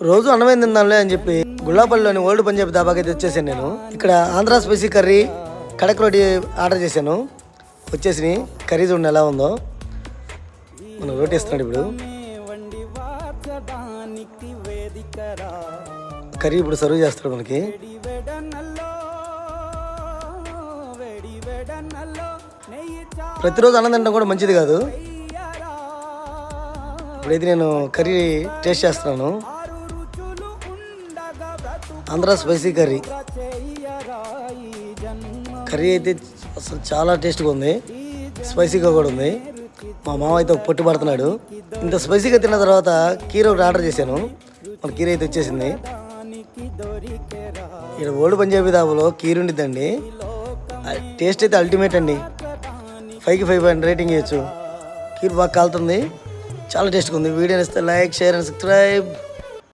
రోజు అన్నమే తిందాంలే అని చెప్పి గుళ్ళాపల్లిలోని ఓల్డ్ పంజాబీ దాబాకి అయితే వచ్చేసాను నేను. ఇక్కడ ఆంధ్ర స్పైసీ కర్రీ, కడక్ రోటీ ఆర్డర్ చేశాను. వచ్చేసి కర్రీ చూడండి ఎలా ఉందో. మనం రోటీ ఇస్తున్నాడు ఇప్పుడు. కర్రీ ఇప్పుడు సర్వ్ చేస్తాడు మనకి. ప్రతిరోజు అన్నం తినడం కూడా మంచిది కాదు. ఇప్పుడైతే నేను కర్రీ టేస్ట్ చేస్తున్నాను. Andhra spicy curry. కర్రీ అయితే అసలు చాలా టేస్ట్గా ఉంది, స్పైసీగా కూడా ఉంది. మా మామ అయితే ఒక పొట్టు పడుతున్నాడు. ఇంత స్పైసీగా తిన్న తర్వాత కీర ఒకటి ఆర్డర్ చేశాను. మన కీర అయితే వచ్చేసింది. ఇక్కడ ఓల్డ్ పంజాబీ దాబాలో కీర ఉండిద్దండి. టేస్ట్ అయితే అల్టిమేట్ అండి. 5కి 5 రేటింగ్ ఇవ్వచ్చు. కీర బాగా కాలుతుంది, చాలా టేస్ట్గా ఉంది. వీడియోని ఇస్తే లైక్, షేర్ అండ్ సబ్స్క్రైబ్.